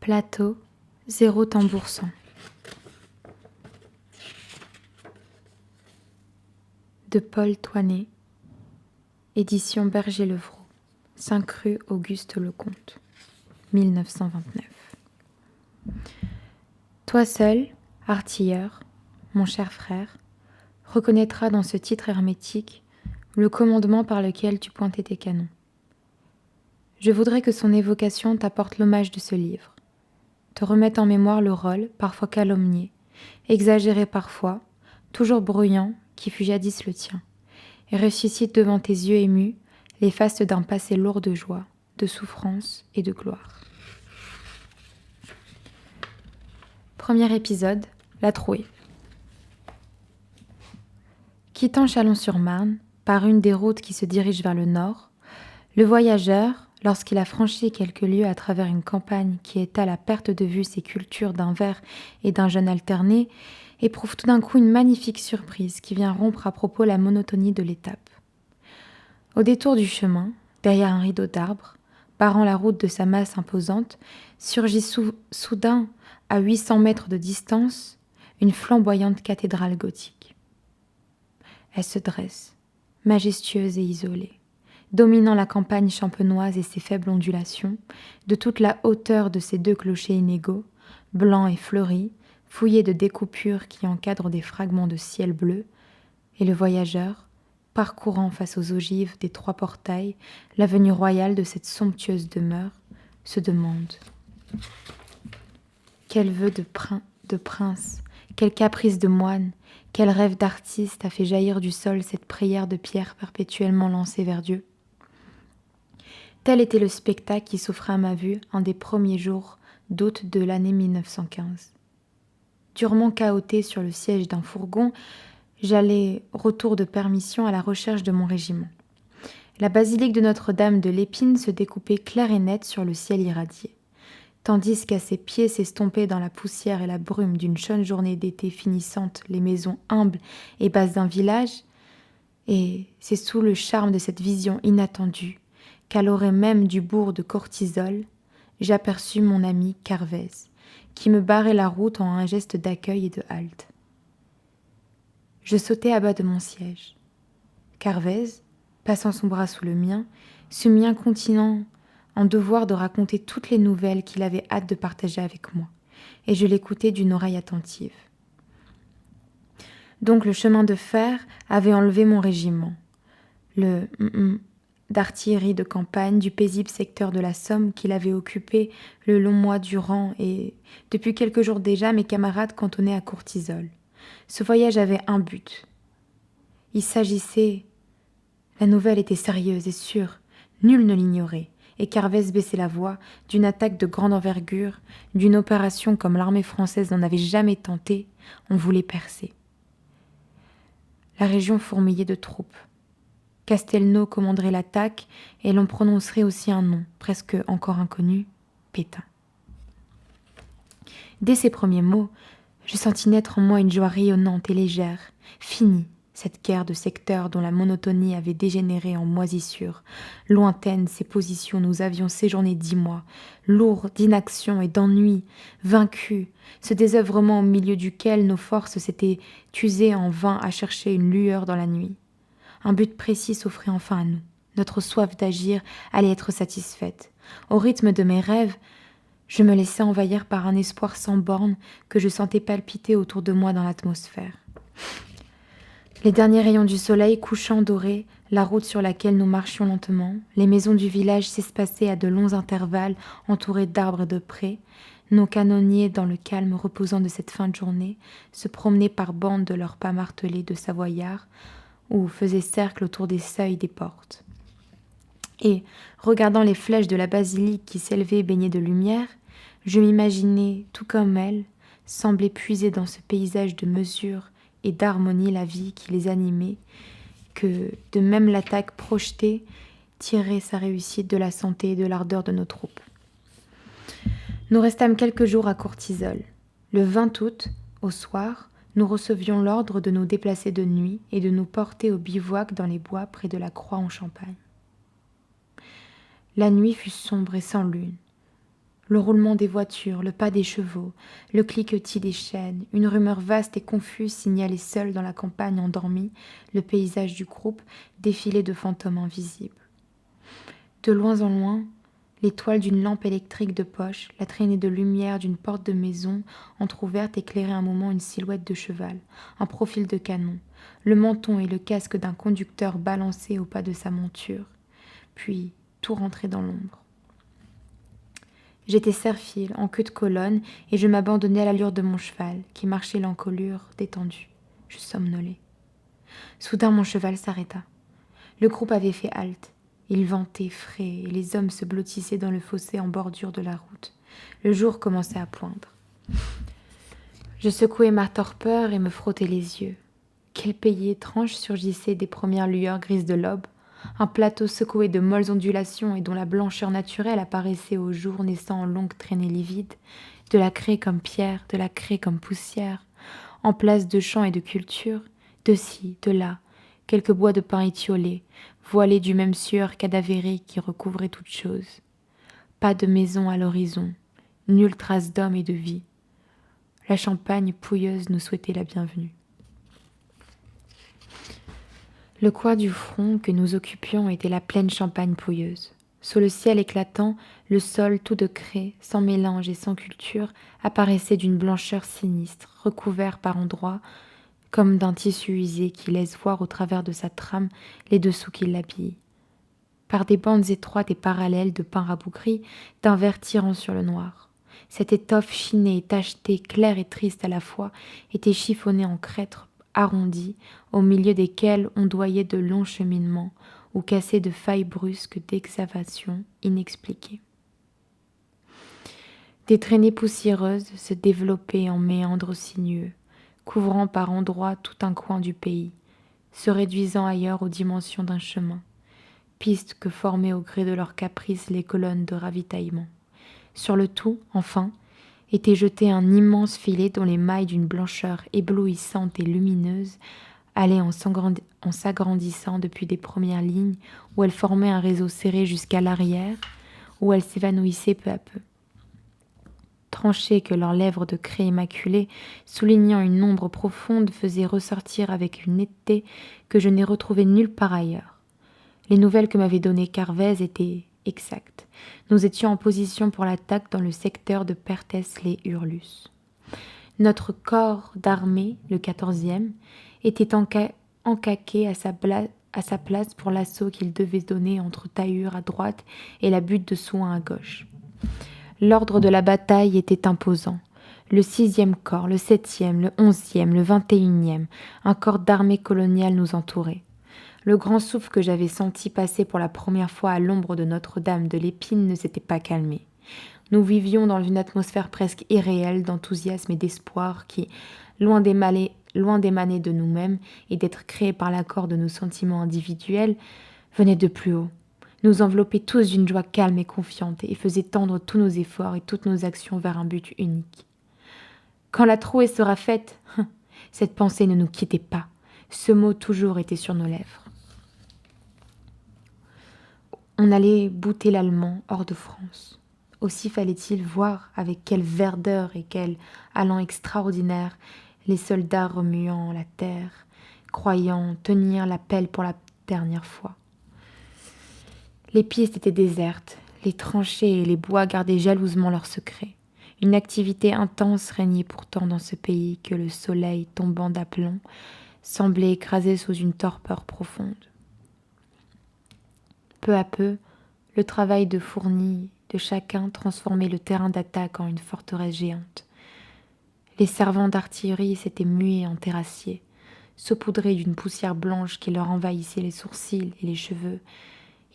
Plateau, 0 tambour sans. De Paul Toinet, édition Berger-Levrault, 5 rue Auguste-Lecomte, 1929. Toi seul, artilleur, mon cher frère, reconnaîtras dans ce titre hermétique le commandement par lequel tu pointais tes canons. Je voudrais que son évocation t'apporte l'hommage de ce livre, te remette en mémoire le rôle, parfois calomnié, exagéré parfois, toujours bruyant, qui fut jadis le tien, et ressuscite devant tes yeux émus les fastes d'un passé lourd de joie, de souffrance et de gloire. Premier épisode, la trouée. Quittant Chalon-sur-Marne, par une des routes qui se dirigent vers le nord, le voyageur, lorsqu'il a franchi quelques lieues à travers une campagne qui étale à perte de vue ses cultures d'un vert et d'un jaune alternés, éprouve tout d'un coup une magnifique surprise qui vient rompre à propos la monotonie de l'étape. Au détour du chemin, derrière un rideau d'arbres, barrant la route de sa masse imposante, surgit soudain, à 800 mètres de distance, une flamboyante cathédrale gothique. Elle se dresse, majestueuse et isolée, dominant la campagne champenoise et ses faibles ondulations, de toute la hauteur de ses deux clochers inégaux, blancs et fleuris, fouillés de découpures qui encadrent des fragments de ciel bleu, et le voyageur, parcourant face aux ogives des 3 portails l'avenue royale de cette somptueuse demeure, se demande quel vœu de prince, quel caprice de moine, quel rêve d'artiste a fait jaillir du sol cette prière de pierre perpétuellement lancée vers Dieu. Tel était le spectacle qui s'offrait à ma vue un des premiers jours d'août de l'année 1915. Durement cahoté sur le siège d'un fourgon, j'allais, retour de permission, à la recherche de mon régiment. La basilique de Notre-Dame de l'Épine se découpait claire et nette sur le ciel irradié, tandis qu'à ses pieds s'estompaient dans la poussière et la brume d'une chaude journée d'été finissante les maisons humbles et basses d'un village, et c'est sous le charme de cette vision inattendue qu'à l'orée même du bourg de Cortisol, j'aperçus mon ami Carvez, qui me barrait la route en un geste d'accueil et de halte. Je sautai à bas de mon siège. Carvez, passant son bras sous le mien, se mit incontinent en devoir de raconter toutes les nouvelles qu'il avait hâte de partager avec moi, et je l'écoutais d'une oreille attentive. Donc le chemin de fer avait enlevé mon régiment. Le d'artillerie de campagne du paisible secteur de la Somme qu'il avait occupé le long mois durant, et depuis quelques jours déjà mes camarades cantonnaient à Courtisol. Ce voyage avait un but. Il s'agissait... La nouvelle était sérieuse et sûre, nul ne l'ignorait, et Carvez baissait la voix, d'une attaque de grande envergure, d'une opération comme l'armée française n'en avait jamais tenté, on voulait percer. La région fourmillait de troupes. Castelnau commanderait l'attaque, et l'on prononcerait aussi un nom, presque encore inconnu, Pétain. Dès ces premiers mots, je sentis naître en moi une joie rayonnante et légère, finie, cette guerre de secteurs dont la monotonie avait dégénéré en moisissure. Lointaines ces positions nous avions séjourné 10 mois, lourds d'inaction et d'ennui, vaincus, ce désœuvrement au milieu duquel nos forces s'étaient usées en vain à chercher une lueur dans la nuit. Un but précis s'offrait enfin à nous. Notre soif d'agir allait être satisfaite. Au rythme de mes rêves, je me laissais envahir par un espoir sans bornes que je sentais palpiter autour de moi dans l'atmosphère. Les derniers rayons du soleil couchant doraient la route sur laquelle nous marchions lentement. Les maisons du village s'espaçaient à de longs intervalles entourées d'arbres et de prés. Nos canonniers, dans le calme reposant de cette fin de journée, se promenaient par bandes de leurs pas martelés de savoyards ou faisaient cercle autour des seuils des portes. Et, regardant les flèches de la basilique qui s'élevaient baignées de lumière, je m'imaginais, tout comme elle, sembler puiser dans ce paysage de mesure et d'harmonie la vie qui les animait, que de même l'attaque projetée tirait sa réussite de la santé et de l'ardeur de nos troupes. Nous restâmes quelques jours à Courtisol. Le 20 août, au soir, nous recevions l'ordre de nous déplacer de nuit et de nous porter au bivouac dans les bois près de la Croix en Champagne. La nuit fut sombre et sans lune. Le roulement des voitures, le pas des chevaux, le cliquetis des chaînes, une rumeur vaste et confuse signalait seule dans la campagne endormie le paysage du groupe défilé de fantômes invisibles. De loin en loin, l'étoile d'une lampe électrique de poche, la traînée de lumière d'une porte de maison entr'ouverte éclairait un moment une silhouette de cheval, un profil de canon, le menton et le casque d'un conducteur balancés au pas de sa monture. Puis tout rentrait dans l'ombre. J'étais serfile, en queue de colonne, et je m'abandonnais à l'allure de mon cheval, qui marchait l'encolure détendue. Je somnolais. Soudain, mon cheval s'arrêta. Le groupe avait fait halte. Il ventait frais, et les hommes se blottissaient dans le fossé en bordure de la route. Le jour commençait à poindre. Je secouais ma torpeur et me frottais les yeux. Quel pays étrange surgissait des premières lueurs grises de l'aube. Un plateau secoué de molles ondulations et dont la blancheur naturelle apparaissait au jour naissant en longues traînées livides, de la craie comme pierre, de la craie comme poussière, en place de champs et de cultures, de ci, de là, quelques bois de pin étiolés, voilés du même sueur cadavérique qui recouvrait toute chose. Pas de maison à l'horizon, nulle trace d'homme et de vie. La Champagne pouilleuse nous souhaitait la bienvenue. Le coin du front que nous occupions était la plaine Champagne pouilleuse. Sous le ciel éclatant, le sol tout de craie, sans mélange et sans culture, apparaissait d'une blancheur sinistre, recouvert par endroits, comme d'un tissu usé qui laisse voir au travers de sa trame les dessous qui l'habillent. Par des bandes étroites et parallèles de pin rabougri, d'un vert tirant sur le noir. Cette étoffe chinée et tachetée, claire et triste à la fois, était chiffonnée en crêtes arrondis, au milieu desquels ondoyaient de longs cheminements ou cassaient de failles brusques d'excavation inexpliquées. Des traînées poussiéreuses se développaient en méandres sinueux, couvrant par endroits tout un coin du pays, se réduisant ailleurs aux dimensions d'un chemin, pistes que formaient au gré de leurs caprices les colonnes de ravitaillement. Sur le tout, enfin, était jeté un immense filet dont les mailles d'une blancheur éblouissante et lumineuse allaient en s'agrandissant depuis des premières lignes où elles formaient un réseau serré jusqu'à l'arrière, où elles s'évanouissaient peu à peu. Tranchées que leurs lèvres de craie immaculée, soulignant une ombre profonde, faisaient ressortir avec une netteté que je n'ai retrouvée nulle part ailleurs. Les nouvelles que m'avait données Carvez étaient exactes. Nous étions en position pour l'attaque dans le secteur de Perthes-les-Hurlus. Notre corps d'armée, le 14e, était encaqué à sa place pour l'assaut qu'il devait donner entre Tahure à droite et la butte de Souin à gauche. L'ordre de la bataille était imposant. Le 6e corps, le 7e, le 11e, le 21e, un corps d'armée coloniale nous entourait. Le grand souffle que j'avais senti passer pour la première fois à l'ombre de Notre-Dame de l'Épine ne s'était pas calmé. Nous vivions dans une atmosphère presque irréelle d'enthousiasme et d'espoir qui, loin d'émaner de nous-mêmes et d'être créée par l'accord de nos sentiments individuels, venait de plus haut, nous enveloppait tous d'une joie calme et confiante et faisait tendre tous nos efforts et toutes nos actions vers un but unique. Quand la trouée sera faite, cette pensée ne nous quittait pas. Ce mot toujours était sur nos lèvres. On allait bouter l'Allemand hors de France. Aussi fallait-il voir avec quelle verdeur et quel allant extraordinaire les soldats remuant la terre, croyant tenir la pelle pour la dernière fois. Les pistes étaient désertes, les tranchées et les bois gardaient jalousement leurs secrets. Une activité intense régnait pourtant dans ce pays que le soleil, tombant d'aplomb, semblait écraser sous une torpeur profonde. Peu à peu, le travail de fourni de chacun transformait le terrain d'attaque en une forteresse géante. Les servants d'artillerie s'étaient mués en terrassiers, saupoudrés d'une poussière blanche qui leur envahissait les sourcils et les cheveux.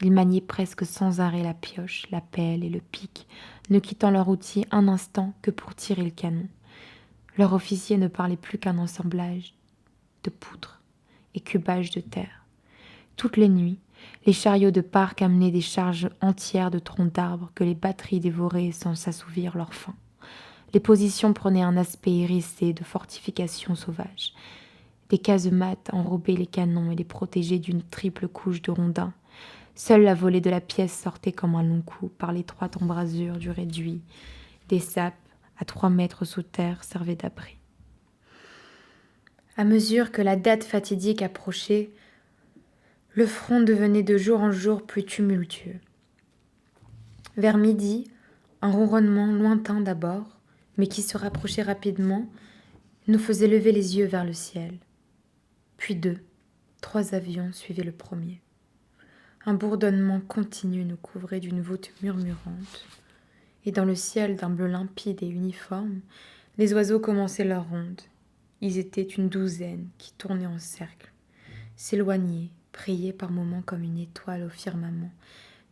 Ils maniaient presque sans arrêt la pioche, la pelle et le pic, ne quittant leur outil un instant que pour tirer le canon. Leur officier ne parlait plus qu'un assemblage de poutres et cubages de terre. Toutes les nuits, les chariots de parc amenaient des charges entières de troncs d'arbres que les batteries dévoraient sans s'assouvir leur faim. Les positions prenaient un aspect hérissé de fortifications sauvages. Des casemates enrobaient les canons et les protégeaient d'une triple couche de rondins. Seule la volée de la pièce sortait comme un long coup par l'étroite embrasure du réduit. Des sapes, à 3 mètres sous terre, servaient d'abri. À mesure que la date fatidique approchait, le front devenait de jour en jour plus tumultueux. Vers midi, un ronronnement lointain d'abord, mais qui se rapprochait rapidement, nous faisait lever les yeux vers le ciel. Puis 2, 3 avions suivaient le premier. Un bourdonnement continu nous couvrait d'une voûte murmurante, et dans le ciel d'un bleu limpide et uniforme, les oiseaux commençaient leur ronde. Ils étaient une douzaine qui tournaient en cercle, s'éloignaient, brillaient par moments comme une étoile au firmament,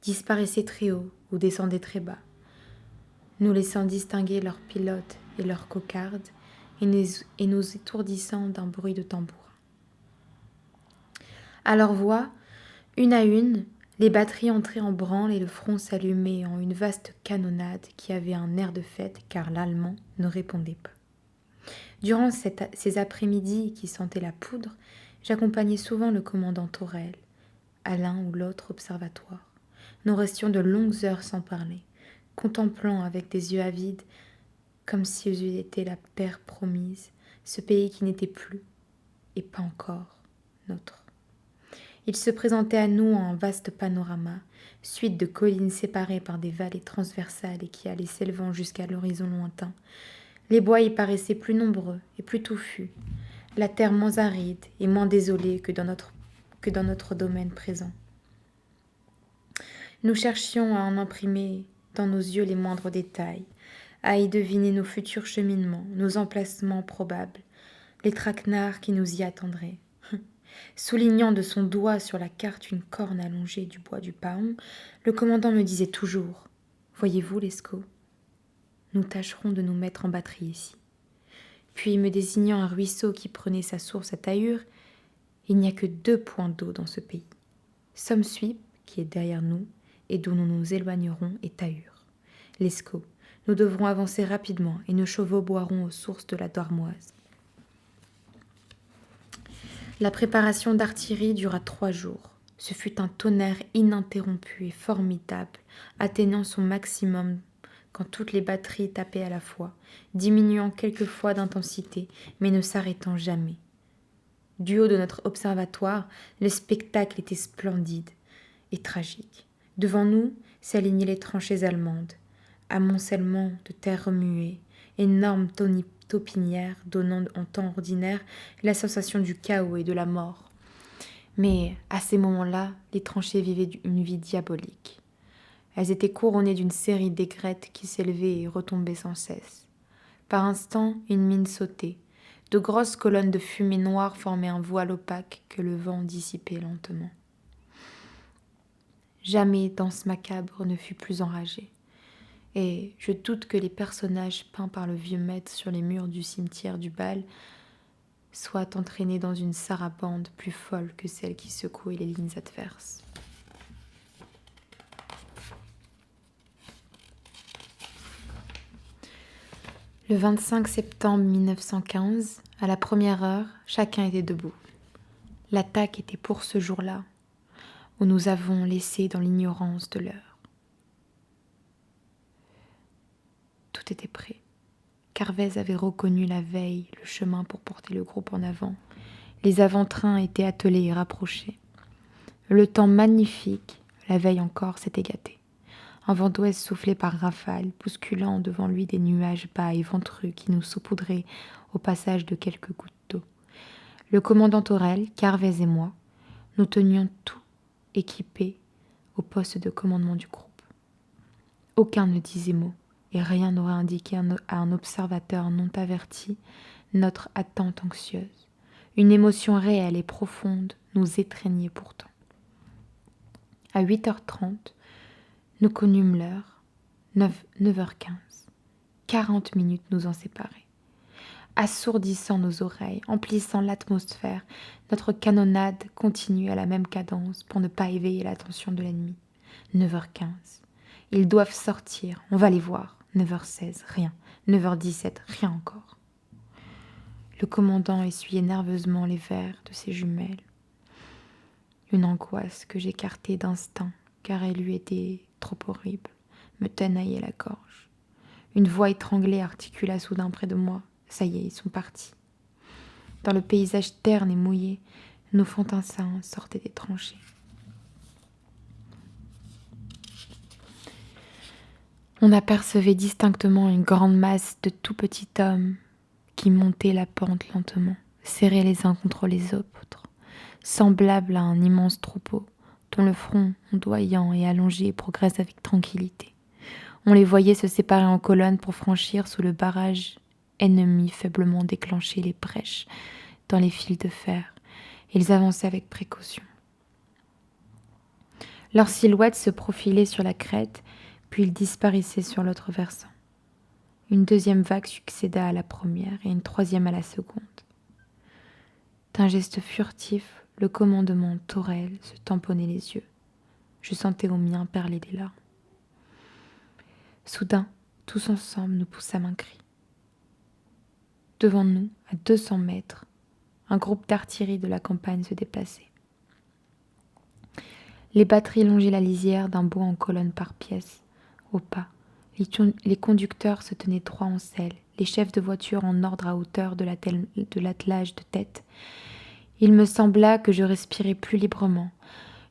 disparaissaient très haut ou descendaient très bas, nous laissant distinguer leurs pilotes et leurs cocardes, et nous étourdissant d'un bruit de tambour. À leur voix, une à une, les batteries entraient en branle et le front s'allumait en une vaste canonnade qui avait un air de fête car l'allemand ne répondait pas. Durant ces après-midi qui sentaient la poudre, j'accompagnais souvent le commandant Thorel à l'un ou l'autre observatoire. Nous restions de longues heures sans parler, contemplant avec des yeux avides, comme s'ils eussent été la terre promise, ce pays qui n'était plus, et pas encore, nôtre. Il se présentait à nous en vaste panorama, suite de collines séparées par des vallées transversales et qui allaient s'élevant jusqu'à l'horizon lointain. Les bois y paraissaient plus nombreux et plus touffus, la terre moins aride et moins désolée que dans notre domaine présent. Nous cherchions à en imprimer dans nos yeux les moindres détails, à y deviner nos futurs cheminements, nos emplacements probables, les traquenards qui nous y attendraient. Soulignant de son doigt sur la carte une corne allongée du bois du paon, le commandant me disait toujours « Voyez-vous, Lescaut, nous tâcherons de nous mettre en batterie ici. » Puis, me désignant un ruisseau qui prenait sa source à Tahure, « Il n'y a que 2 points d'eau dans ce pays. Somswip, qui est derrière nous, et d'où nous nous éloignerons, est Tahure. Lescaut, nous devrons avancer rapidement, et nos chevaux boiront aux sources de la Dormoise. » La préparation d'artillerie dura 3 jours. Ce fut un tonnerre ininterrompu et formidable, atteignant son maximum quand toutes les batteries tapaient à la fois, diminuant quelquefois d'intensité, mais ne s'arrêtant jamais. Du haut de notre observatoire, le spectacle était splendide et tragique. Devant nous s'alignaient les tranchées allemandes, amoncellement de terre remuée, énormes taupinières donnant en temps ordinaire la sensation du chaos et de la mort. Mais à ces moments-là, les tranchées vivaient une vie diabolique. Elles étaient couronnées d'une série d'aigrettes qui s'élevaient et retombaient sans cesse. Par instants, une mine sautait. De grosses colonnes de fumée noire formaient un voile opaque que le vent dissipait lentement. Jamais danse macabre ne fut plus enragée. Et je doute que les personnages peints par le vieux maître sur les murs du cimetière du bal soient entraînés dans une sarabande plus folle que celle qui secouait les lignes adverses. Le 25 septembre 1915, à la première heure, chacun était debout. L'attaque était pour ce jour-là, où nous avons laissé dans l'ignorance de l'heure. Tout était prêt. Carvez avait reconnu la veille le chemin pour porter le groupe en avant. Les avant-trains étaient attelés et rapprochés. Le temps magnifique, la veille encore, s'était gâté. Un vent d'ouest soufflait par rafales, bousculant devant lui des nuages bas et ventrus qui nous saupoudraient au passage de quelques gouttes d'eau. Le commandant Thorel, Carvez et moi, nous tenions tout équipés au poste de commandement du groupe. Aucun ne disait mot, et rien n'aurait indiqué à un observateur non averti notre attente anxieuse. Une émotion réelle et profonde nous étreignait pourtant. À 8h30, nous connûmes l'heure, 9h15. 40 minutes nous en séparaient. Assourdissant nos oreilles, emplissant l'atmosphère, notre canonnade continuait à la même cadence pour ne pas éveiller l'attention de l'ennemi. 9h15. Ils doivent sortir, on va les voir. 9h16, rien. 9h17, rien encore. Le commandant essuyait nerveusement les verres de ses jumelles. Une angoisse que j'écartai d'instinct, car elle lui était trop horrible, me tenaillait la gorge. Une voix étranglée articula soudain près de moi. Ça y est, ils sont partis. Dans le paysage terne et mouillé, nos fantassins sortaient des tranchées. On apercevait distinctement une grande masse de tout petits hommes qui montaient la pente lentement, serrés les uns contre les autres, semblables à un immense troupeau, dont le front ondoyant et allongé progresse avec tranquillité. On les voyait se séparer en colonnes pour franchir sous le barrage ennemi faiblement déclenché les brèches dans les fils de fer. Ils avançaient avec précaution. Leurs silhouettes se profilaient sur la crête, puis ils disparaissaient sur l'autre versant. Une deuxième vague succéda à la première et une troisième à la seconde. D'un geste furtif, le commandement Thorel se tamponnait les yeux. Je sentais aux miens perler des larmes. Soudain, tous ensemble, nous poussâmes un cri. Devant nous, à 200 mètres, un groupe d'artillerie de la campagne se déplaçait. Les batteries longeaient la lisière d'un bois en colonne par pièce. Au pas, les conducteurs se tenaient droits en selle, les chefs de voiture en ordre à hauteur de l'attelage de tête. Il me sembla que je respirais plus librement.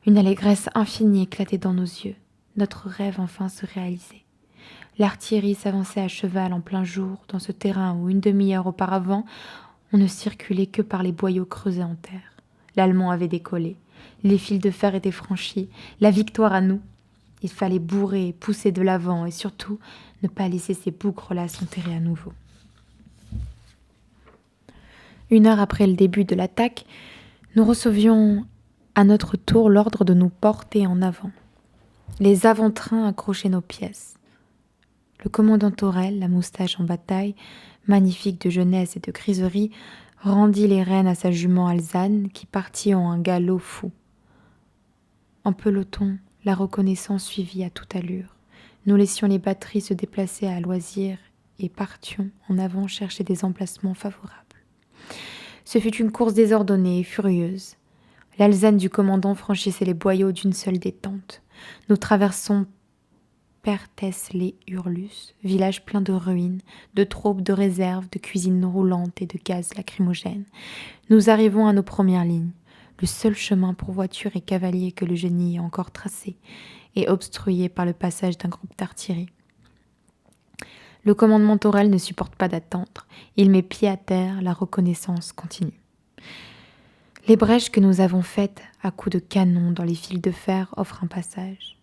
Une allégresse infinie éclatait dans nos yeux. Notre rêve enfin se réalisait. L'artillerie s'avançait à cheval en plein jour dans ce terrain où une demi-heure auparavant, on ne circulait que par les boyaux creusés en terre. L'Allemand avait décollé. Les fils de fer étaient franchis. La victoire à nous. Il fallait bourrer, pousser de l'avant et surtout ne pas laisser ces bougres-là s'enterrer à nouveau. 1 heure après le début de l'attaque, nous recevions à notre tour l'ordre de nous porter en avant. Les avant-trains accrochaient nos pièces. Le commandant Thorel, la moustache en bataille, magnifique de jeunesse et de griserie, rendit les rênes à sa jument alezane qui partit en un galop fou. En peloton, la reconnaissance suivit à toute allure. Nous laissions les batteries se déplacer à loisir et partions en avant chercher des emplacements favorables. Ce fut une course désordonnée et furieuse. L'alezane du commandant franchissait les boyaux d'une seule détente. Nous traversons Perthès-les-Hurlus, village plein de ruines, de troupes de réserve, de cuisines roulantes et de gaz lacrymogènes. Nous arrivons à nos premières lignes, le seul chemin pour voitures et cavaliers que le génie ait encore tracé et obstrué par le passage d'un groupe d'artillerie. Le commandement Thorel ne supporte pas d'attendre. Il met pied à terre, la reconnaissance continue. Les brèches que nous avons faites à coups de canon dans les fils de fer offrent un passage.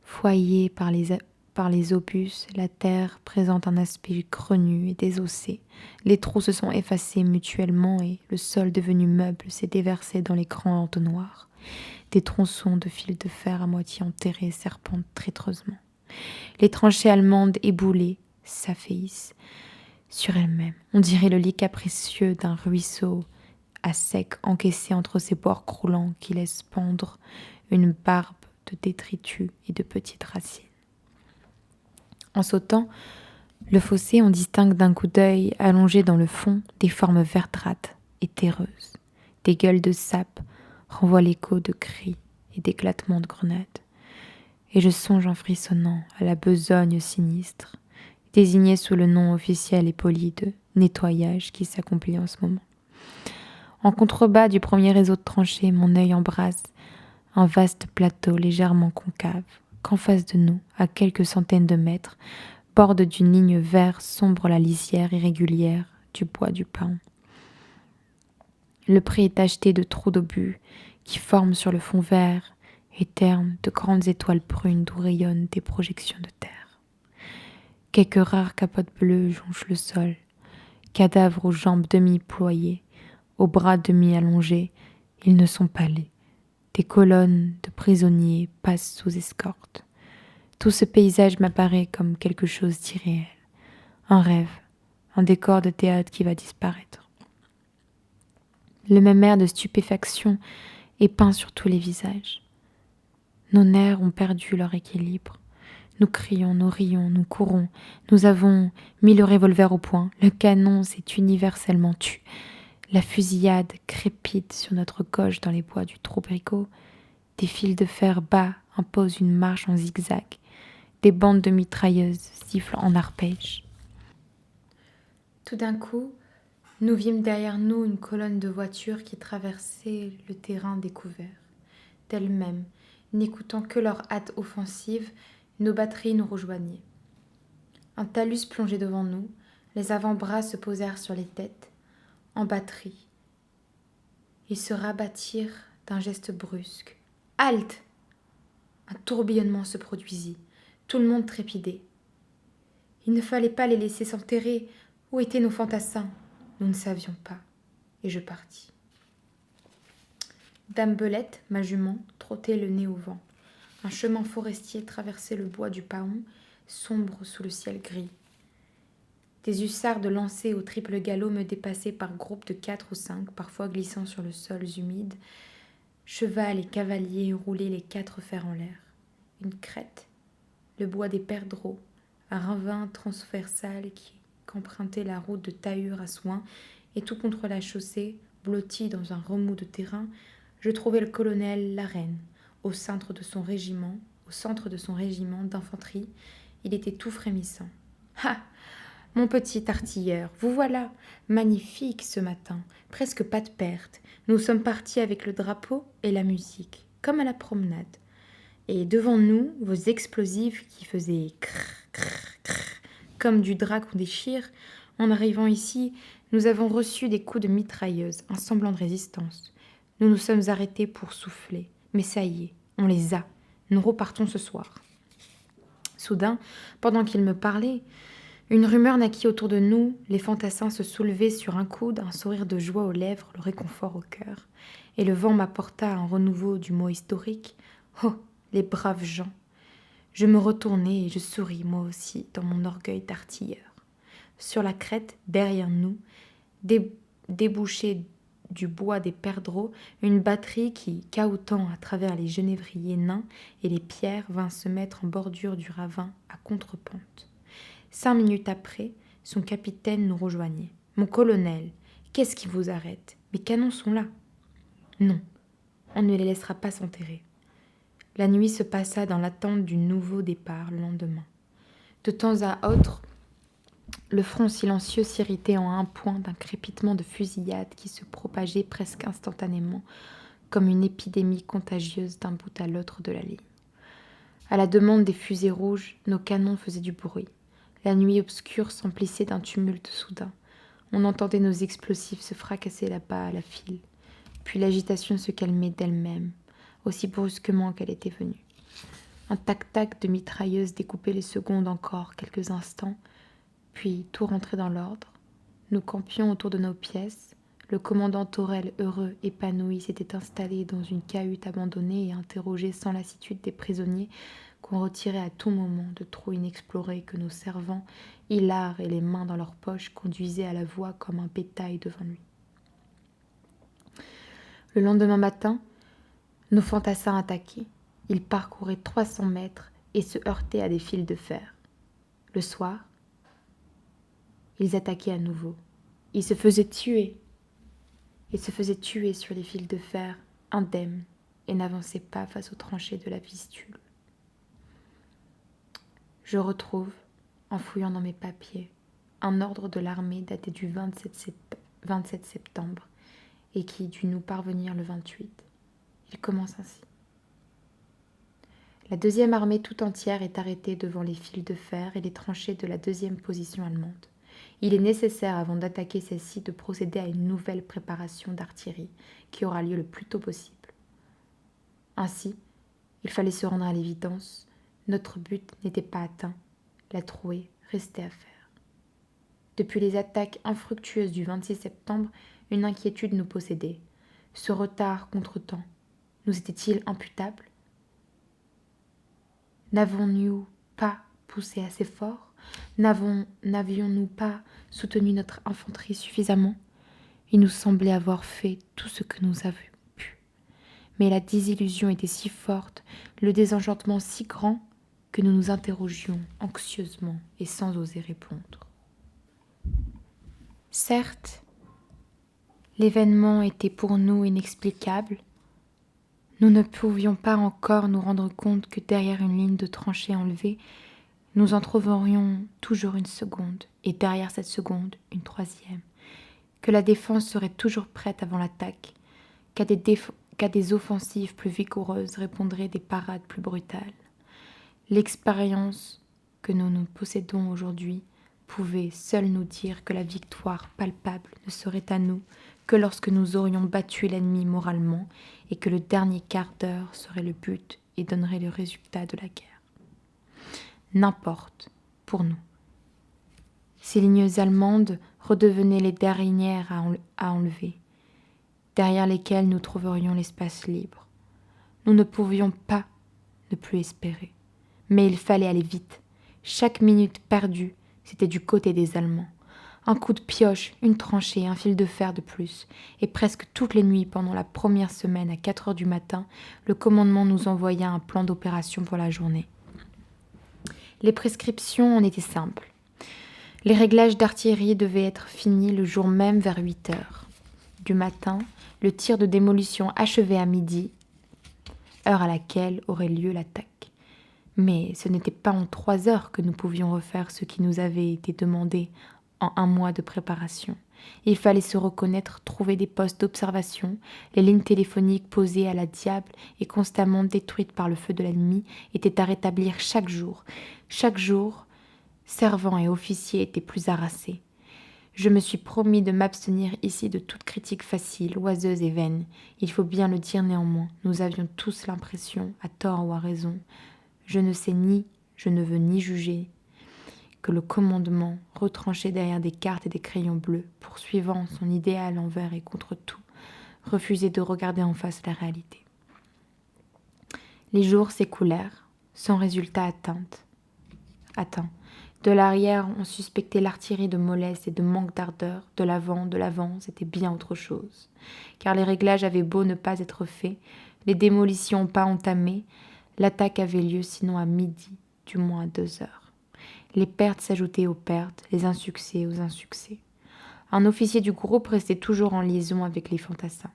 Foyée par les obus, la terre présente un aspect grenu et désossé. Les trous se sont effacés mutuellement et le sol devenu meuble s'est déversé dans les grands entonnoirs. Des tronçons de fils de fer à moitié enterrés serpentent traîtreusement. Les tranchées allemandes éboulées s'affaissent sur elles-mêmes. On dirait le lit capricieux d'un ruisseau à sec encaissé entre ses bords croulants qui laissent pendre une barbe de détritus et de petites racines. En sautant le fossé, on distingue d'un coup d'œil allongé dans le fond des formes verdâtres et terreuses. Des gueules de sapes renvoient l'écho de cris et d'éclatements de grenades. Et je songe en frissonnant à la besogne sinistre, désignée sous le nom officiel et poli de nettoyage qui s'accomplit en ce moment. En contrebas du premier réseau de tranchées, mon œil embrasse un vaste plateau légèrement concave, qu'en face de nous, à quelques centaines de mètres, borde d'une ligne vert sombre la lisière irrégulière du bois du paon. Le pré est tacheté de trous d'obus qui forment sur le fond vert et terne de grandes étoiles brunes d'où rayonnent des projections de terre. Quelques rares capotes bleues jonchent le sol, cadavres aux jambes demi-ployées, aux bras demi-allongés, ils ne sont pas laids. Des colonnes de prisonniers passent sous escorte. Tout ce paysage m'apparaît comme quelque chose d'irréel, un rêve, un décor de théâtre qui va disparaître. Le même air de stupéfaction est peint sur tous les visages. Nos nerfs ont perdu leur équilibre. Nous crions, nous rions, nous courons. Nous avons mis le revolver au point. Le canon s'est universellement tu. La fusillade crépite sur notre gauche dans les bois du Trobrico. Des fils de fer bas imposent une marche en zigzag. Des bandes de mitrailleuses sifflent en arpège. Tout d'un coup, nous vîmes derrière nous une colonne de voitures qui traversait le terrain découvert. D'elles-mêmes, n'écoutant que leur hâte offensive, nos batteries nous rejoignaient. Un talus plongeait devant nous, les avant-bras se posèrent sur les têtes, en batterie. Ils se rabattirent d'un geste brusque. « Halte !» Un tourbillonnement se produisit. Tout le monde trépidait. Il ne fallait pas les laisser s'enterrer. Où étaient nos fantassins ? Nous ne savions pas. Et je partis. Dame Belette, ma jument, trottait le nez au vent. Un chemin forestier traversait le bois du Paon, sombre sous le ciel gris. Des hussards de lancers au triple galop me dépassaient par groupes de 4 ou 5, parfois glissant sur le sol humide. Cheval et cavalier roulaient les 4 fers en l'air. Une crête, le bois des perdreaux, un ravin transversal qu'empruntait la route de Tahur à Soins, et tout contre la chaussée, blotti dans un remous de terrain, je trouvai le colonel Larraine, au centre de son régiment d'infanterie. Il était tout frémissant. « Ah ! Mon petit artilleur, vous voilà, magnifique ce matin, presque pas de perte. Nous sommes partis avec le drapeau et la musique, comme à la promenade. Et devant nous, vos explosifs qui faisaient crrr, crrr, crrr, comme du drap qu'on déchire. En arrivant ici, nous avons reçu des coups de mitrailleuse, un semblant de résistance. Nous nous sommes arrêtés pour souffler. Mais ça y est, on les a. Nous repartons ce soir. » Soudain, pendant qu'il me parlait, une rumeur naquit autour de nous, les fantassins se soulevaient sur un coude, un sourire de joie aux lèvres, le réconfort au cœur. Et le vent m'apporta un renouveau du mot historique. Oh, les braves gens ! Je me retournai et je souris, moi aussi, dans mon orgueil d'artilleur. Sur la crête, derrière nous, débouchée du bois des perdreaux, une batterie qui, cahotant à travers les genévriers nains et les pierres, vint se mettre en bordure du ravin à contre-pente. 5 minutes après, son capitaine nous rejoignait. « Mon colonel, qu'est-ce qui vous arrête ? Mes canons sont là. » « Non, on ne les laissera pas s'enterrer. » La nuit se passa dans l'attente du nouveau départ le lendemain. De temps à autre, le front silencieux s'irritait en un point d'un crépitement de fusillade qui se propageait presque instantanément, comme une épidémie contagieuse d'un bout à l'autre de la ligne. À la demande des fusées rouges, nos canons faisaient du bruit. La nuit obscure s'emplissait d'un tumulte soudain. On entendait nos explosifs se fracasser là-bas à la file. Puis l'agitation se calmait d'elle-même, aussi brusquement qu'elle était venue. Un tac-tac de mitrailleuse découpait les secondes encore quelques instants, puis tout rentrait dans l'ordre. Nous campions autour de nos pièces. Le commandant Thorel, heureux, épanoui, s'était installé dans une cahute abandonnée et interrogeait sans lassitude des prisonniers qu'on retirait à tout moment de trous inexplorés que nos servants, hilars et les mains dans leurs poches, conduisaient à la voie comme un bétail devant lui. Le lendemain matin, nos fantassins attaquaient. Ils parcouraient 300 mètres et se heurtaient à des fils de fer. Le soir, ils attaquaient à nouveau. Ils se faisaient tuer. Ils se faisaient tuer sur les fils de fer, indemnes, et n'avançaient pas face aux tranchées de la Vistule. Je retrouve, en fouillant dans mes papiers, un ordre de l'armée daté du 27 septembre et qui dut nous parvenir le 28. Il commence ainsi. La 2e armée tout entière est arrêtée devant les fils de fer et les tranchées de la 2e position allemande. Il est nécessaire, avant d'attaquer celle-ci, de procéder à une nouvelle préparation d'artillerie qui aura lieu le plus tôt possible. Ainsi, il fallait se rendre à l'évidence, notre but n'était pas atteint, la trouée restait à faire. Depuis les attaques infructueuses du 26 septembre, une inquiétude nous possédait. Ce retard contre-temps, nous était-il imputable ? N'avons-nous pas poussé assez fort ? N'avions-nous pas soutenu notre infanterie suffisamment ? Il nous semblait avoir fait tout ce que nous avions pu. Mais la désillusion était si forte, le désenchantement si grand, que nous nous interrogions anxieusement et sans oser répondre. Certes, L'événement était pour nous inexplicable. Nous ne pouvions pas encore nous rendre compte que derrière une ligne de tranchées enlevée, nous en trouverions toujours une seconde, et derrière cette seconde, une troisième. Que la défense serait toujours prête avant l'attaque, qu'à des offensives plus vigoureuses répondraient des parades plus brutales. L'expérience que nous possédons aujourd'hui pouvait seule nous dire que la victoire palpable ne serait à nous que lorsque nous aurions battu l'ennemi moralement et que le dernier quart d'heure serait le but et donnerait le résultat de la guerre. N'importe, pour nous. Ces lignes allemandes redevenaient les dernières à enlever, derrière lesquelles nous trouverions l'espace libre. Nous ne pouvions pas ne plus espérer, mais il fallait aller vite. Chaque minute perdue, c'était du côté des Allemands. Un coup de pioche, une tranchée, un fil de fer de plus. Et presque toutes les nuits, pendant la première semaine, à 4 heures du matin, le commandement nous envoya un plan d'opération pour la journée. Les prescriptions en étaient simples. Les réglages d'artillerie devaient être finis le jour même vers 8 heures. Du matin, le tir de démolition achevé à midi, heure à laquelle aurait lieu l'attaque. Mais ce n'était pas en 3 heures que nous pouvions refaire ce qui nous avait été demandé en 1 mois de préparation. Il fallait se reconnaître, trouver des postes d'observation. Les lignes téléphoniques posées à la diable et constamment détruites par le feu de l'ennemi étaient à rétablir chaque jour. Chaque jour, servants et officiers étaient plus harassés. Je me suis promis de m'abstenir ici de toute critique facile, oiseuse et vaine. Il faut bien le dire néanmoins, nous avions tous l'impression, à tort ou à raison, je ne veux ni juger, que le commandement, retranché derrière des cartes et des crayons bleus, poursuivant son idéal envers et contre tout, refusait de regarder en face la réalité. Les jours s'écoulèrent, sans résultat atteint. De l'arrière, on suspectait l'artillerie de mollesse et de manque d'ardeur. De l'avant, c'était bien autre chose. Car les réglages avaient beau ne pas être faits, les démolitions pas entamées, l'attaque avait lieu sinon à midi, du moins à 2 heures. Les pertes s'ajoutaient aux pertes, les insuccès aux insuccès. Un officier du groupe restait toujours en liaison avec les fantassins.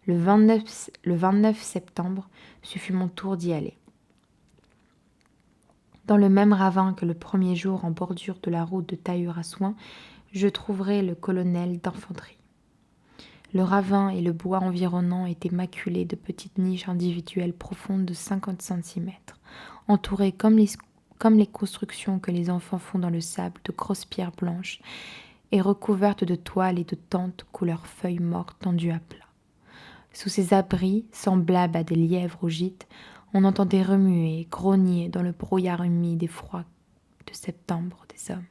Le 29 septembre, ce fut mon tour d'y aller. Dans le même ravin que le premier jour en bordure de la route de Tahure à Soins, je trouverai le colonel d'infanterie. Le ravin et le bois environnant étaient maculés de petites niches individuelles profondes de 50 centimètres, entourées comme les constructions que les enfants font dans le sable de grosses pierres blanches et recouvertes de toiles et de tentes couleur feuilles mortes tendues à plat. Sous ces abris, semblables à des lièvres au gîte, on entendait remuer, grogner dans le brouillard humide et froid de septembre des hommes.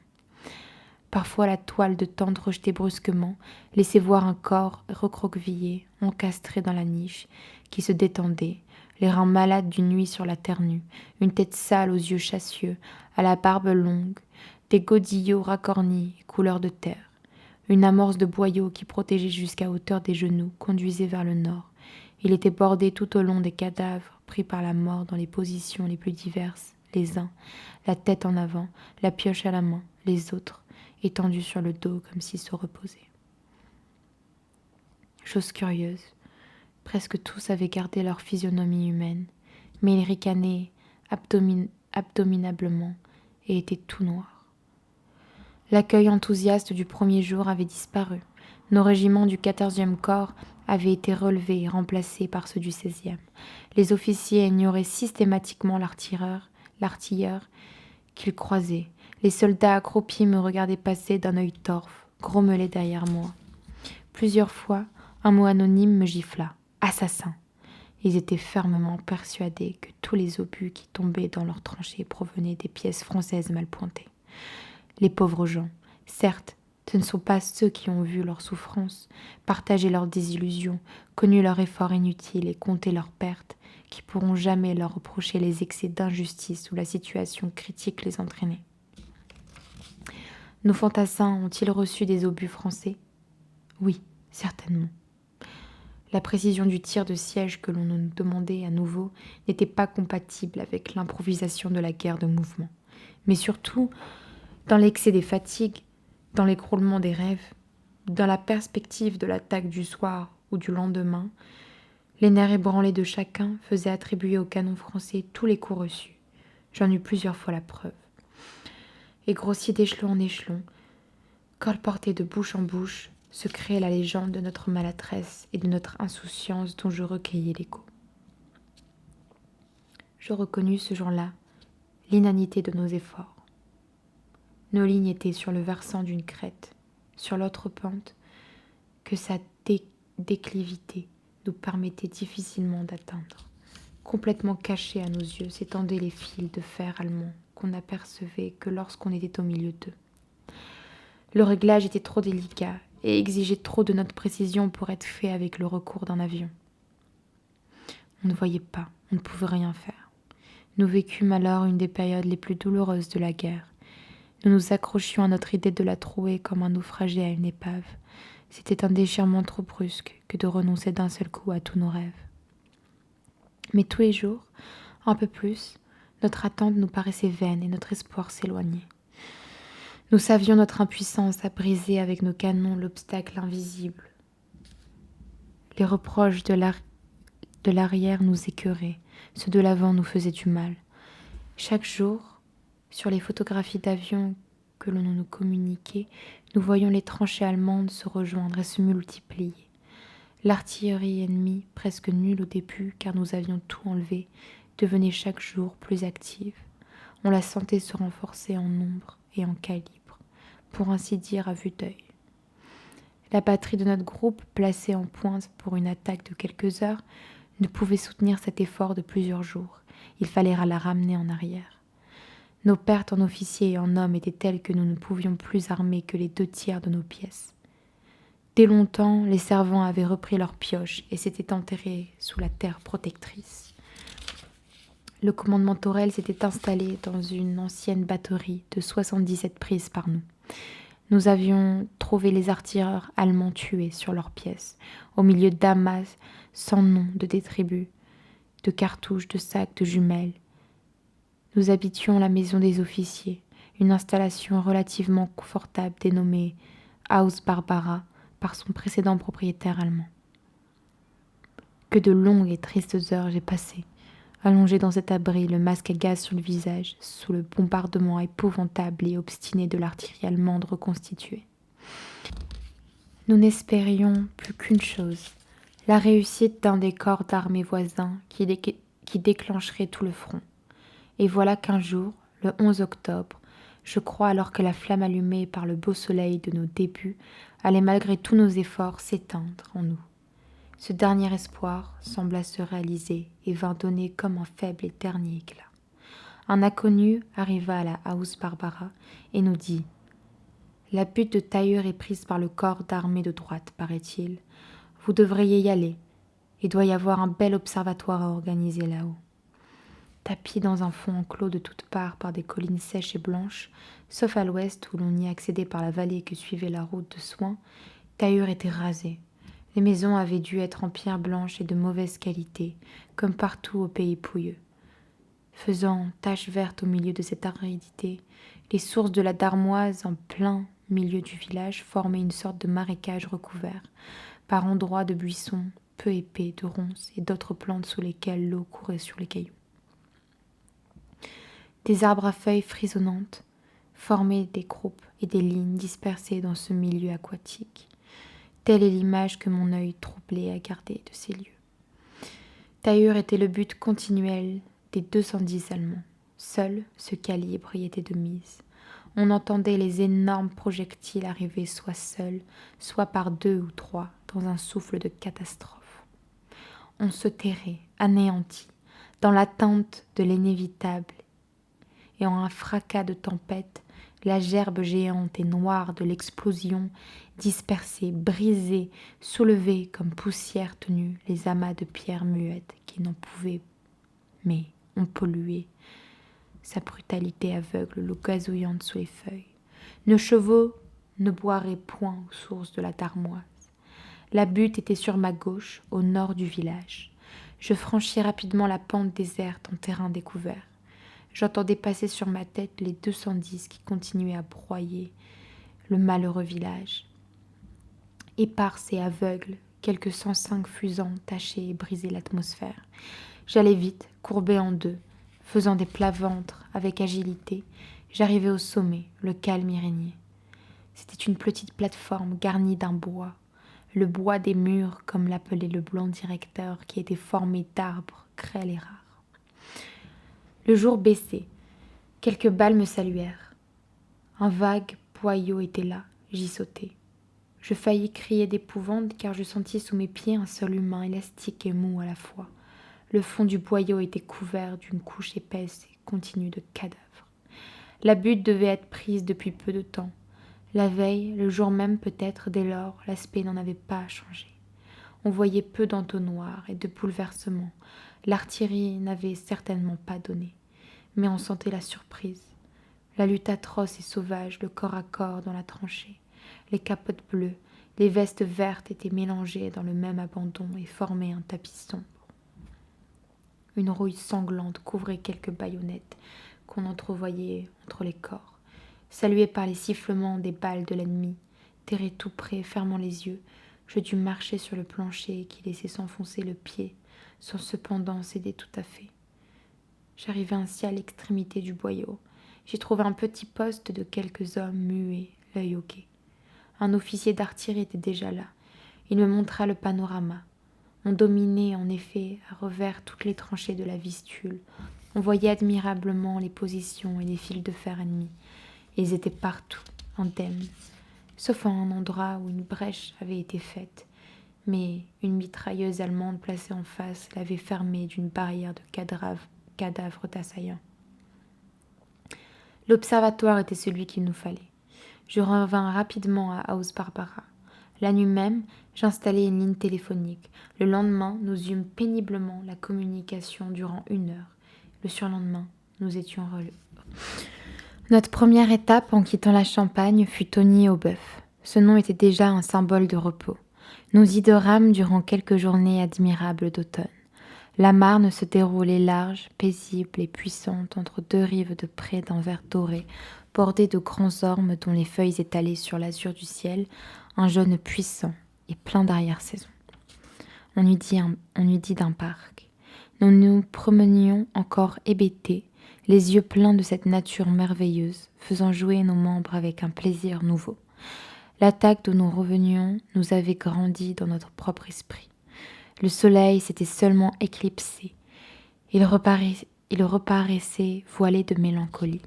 Parfois la toile de tente rejetée brusquement laissait voir un corps recroquevillé, encastré dans la niche, qui se détendait, les reins malades d'une nuit sur la terre nue, une tête sale aux yeux chassieux, à la barbe longue, des godillots racornis, couleur de terre. Une amorce de boyaux qui protégeait jusqu'à hauteur des genoux conduisait vers le nord. Il était bordé tout au long des cadavres, pris par la mort dans les positions les plus diverses, les uns, la tête en avant, la pioche à la main, les autres, étendus sur le dos comme s'ils se reposaient. Chose curieuse, presque tous avaient gardé leur physionomie humaine, mais ils ricanaient abdominablement et étaient tout noirs. L'accueil enthousiaste du premier jour avait disparu. Nos régiments du 14e corps avaient été relevés et remplacés par ceux du 16e. Les officiers ignoraient systématiquement l'artilleur qu'ils croisaient. Les soldats accroupis me regardaient passer d'un œil torf, grommelaient derrière moi. Plusieurs fois, un mot anonyme me gifla. « Assassin !» Ils étaient fermement persuadés que tous les obus qui tombaient dans leurs tranchées provenaient des pièces françaises mal pointées. Les pauvres gens, certes, ce ne sont pas ceux qui ont vu leur souffrance, partagé leurs désillusions, connu leur effort inutile et compté leurs pertes, qui pourront jamais leur reprocher les excès d'injustice où la situation critique les entraînait. Nos fantassins ont-ils reçu des obus français ? Oui, certainement. La précision du tir de siège que l'on nous demandait à nouveau n'était pas compatible avec l'improvisation de la guerre de mouvement. Mais surtout, dans l'excès des fatigues, dans l'écroulement des rêves, dans la perspective de l'attaque du soir ou du lendemain, les nerfs ébranlés de chacun faisaient attribuer au canon français tous les coups reçus. J'en eus plusieurs fois la preuve. Et grossi d'échelon en échelon, colporté de bouche en bouche, se créait la légende de notre maladresse et de notre insouciance dont je recueillais l'écho. Je reconnus ce jour-là l'inanité de nos efforts. Nos lignes étaient sur le versant d'une crête, sur l'autre pente, que sa déclivité nous permettait difficilement d'atteindre. Complètement cachés à nos yeux s'étendaient les fils de fer allemands qu'on n'apercevait que lorsqu'on était au milieu d'eux. Le réglage était trop délicat et exigeait trop de notre précision pour être fait avec le recours d'un avion. On ne voyait pas, on ne pouvait rien faire. Nous vécûmes alors une des périodes les plus douloureuses de la guerre. Nous nous accrochions à notre idée de la trouer comme un naufragé à une épave. C'était un déchirement trop brusque que de renoncer d'un seul coup à tous nos rêves. Mais tous les jours, un peu plus, notre attente nous paraissait vaine et notre espoir s'éloignait. Nous savions notre impuissance à briser avec nos canons l'obstacle invisible. Les reproches de l'arrière nous écœuraient, ceux de l'avant nous faisaient du mal. Chaque jour, sur les photographies d'avions que l'on nous communiquait, nous voyions les tranchées allemandes se rejoindre et se multiplier. L'artillerie ennemie, presque nulle au début car nous avions tout enlevé, devenait chaque jour plus active. On la sentait se renforcer en nombre et en calibre, pour ainsi dire à vue d'œil. La batterie de notre groupe, placée en pointe pour une attaque de quelques heures, ne pouvait soutenir cet effort de plusieurs jours. Il fallait la ramener en arrière. Nos pertes en officiers et en hommes étaient telles que nous ne pouvions plus armer que les 2/3 de nos pièces. Dès longtemps, les servants avaient repris leurs pioches et s'étaient enterrés sous la terre protectrice. Le commandement Thorel s'était installé dans une ancienne batterie de 77 prises par nous. Nous avions trouvé les artilleurs allemands tués sur leurs pièces, au milieu d'amas sans nom de détritus, de cartouches, de sacs, de jumelles. Nous habitions la maison des officiers, une installation relativement confortable dénommée Haus Barbara par son précédent propriétaire allemand. Que de longues et tristes heures j'ai passées, allongé dans cet abri, le masque à gaz sur le visage, sous le bombardement épouvantable et obstiné de l'artillerie allemande reconstituée. Nous n'espérions plus qu'une chose, la réussite d'un des corps d'armée voisins qui déclencherait tout le front. Et voilà qu'un jour, le 11 octobre, je crois alors que la flamme allumée par le beau soleil de nos débuts allait malgré tous nos efforts s'éteindre en nous. Ce dernier espoir sembla se réaliser et vint donner comme un faible et dernier éclat. Un inconnu arriva à la Haus Barbara et nous dit « La butte de tailleur est prise par le corps d'armée de droite, paraît-il. Vous devriez y aller. Il doit y avoir un bel observatoire à organiser là-haut. » Tapis dans un fond enclos de toutes parts par des collines sèches et blanches, sauf à l'ouest où l'on y accédait par la vallée que suivait la route de soins, Tailleur était rasé. Les maisons avaient dû être en pierre blanche et de mauvaise qualité, comme partout au pays pouilleux. Faisant tache verte au milieu de cette aridité, les sources de la Darmoise en plein milieu du village formaient une sorte de marécage recouvert, par endroits de buissons peu épais, de ronces et d'autres plantes sous lesquelles l'eau courait sur les cailloux. Des arbres à feuilles frisonnantes formaient des groupes et des lignes dispersées dans ce milieu aquatique. Telle est l'image que mon œil troublé a gardée de ces lieux. Tailleur était le but continuel des 210 Allemands. Seul ce calibre y était de mise. On entendait les énormes projectiles arriver soit seuls, soit par 2 ou 3, dans un souffle de catastrophe. On se terrait, anéanti, dans l'attente de l'inévitable, et en un fracas de tempête, la gerbe géante et noire de l'explosion dispersait, brisait, soulevait comme poussière tenue les amas de pierres muettes qui n'en pouvaient, mais ont pollué. Sa brutalité aveugle, l'eau gazouillante sous les feuilles. Nos chevaux ne boiraient point aux sources de la Darmoise. La butte était sur ma gauche, au nord du village. Je franchis rapidement la pente déserte en terrain découvert. J'entendais passer sur ma tête les 210 qui continuaient à broyer le malheureux village. éparse et aveugle, quelques 105 fusants tachaient et brisaient l'atmosphère. J'allais vite, courbé en deux, faisant des plats-ventres avec agilité. J'arrivais au sommet, le calme y régnait. C'était une petite plateforme garnie d'un bois, le bois des murs, comme l'appelait le blanc directeur, qui était formé d'arbres grêles et rares. Le jour baissait. Quelques balles me saluèrent. Un vague boyau était là, j'y sautai. Je faillis crier d'épouvante car je sentis sous mes pieds un sol humain élastique et mou à la fois. Le fond du boyau était couvert d'une couche épaisse et continue de cadavres. La butte devait être prise depuis peu de temps. La veille, le jour même peut-être, dès lors, l'aspect n'en avait pas changé. On voyait peu d'entonnoirs et de bouleversements. L'artillerie n'avait certainement pas donné. Mais on sentait la surprise. La lutte atroce et sauvage, le corps à corps dans la tranchée. Les capotes bleues, les vestes vertes étaient mélangées dans le même abandon et formaient un tapis sombre. Une rouille sanglante couvrait quelques baïonnettes qu'on entrevoyait entre les corps. Salué par les sifflements des balles de l'ennemi, terré tout près, fermant les yeux, je dus marcher sur le plancher qui laissait s'enfoncer le pied, sans cependant céder tout à fait. J'arrivai ainsi à l'extrémité du boyau. J'y trouvai un petit poste de quelques hommes muets, l'œil au guet. Un officier d'artillerie était déjà là. Il me montra le panorama. On dominait en effet à revers toutes les tranchées de la Vistule. On voyait admirablement les positions et les fils de fer ennemis. Ils étaient partout, indemnes, sauf en un endroit où une brèche avait été faite. Mais une mitrailleuse allemande placée en face l'avait fermée d'une barrière de cadavres d'assaillants. L'observatoire était celui qu'il nous fallait. Je revins rapidement à Haus Barbara. La nuit même, j'installai une ligne téléphonique. Le lendemain, nous eûmes péniblement la communication durant 1 heure. Le surlendemain, nous étions relevés. Notre première étape en quittant la Champagne fut Tony-au-Bœuf. Ce nom était déjà un symbole de repos. Nous y dorâmes durant quelques journées admirables d'automne. La Marne se déroulait large, paisible et puissante entre deux rives de prés d'un vert doré, bordées de grands ormes dont les feuilles étalaient sur l'azur du ciel un jaune puissant et plein d'arrière-saison. On eût dit d'un parc. Nous nous promenions encore hébétés, les yeux pleins de cette nature merveilleuse, faisant jouer nos membres avec un plaisir nouveau. L'attaque d'où nous revenions nous avait grandi dans notre propre esprit. Le soleil s'était seulement éclipsé. Il reparaissait voilé de mélancolie.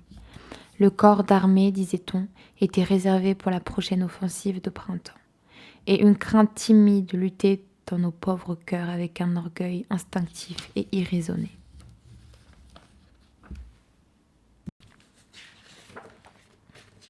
Le corps d'armée, disait-on, était réservé pour la prochaine offensive de printemps. Et une crainte timide luttait dans nos pauvres cœurs avec un orgueil instinctif et irraisonné.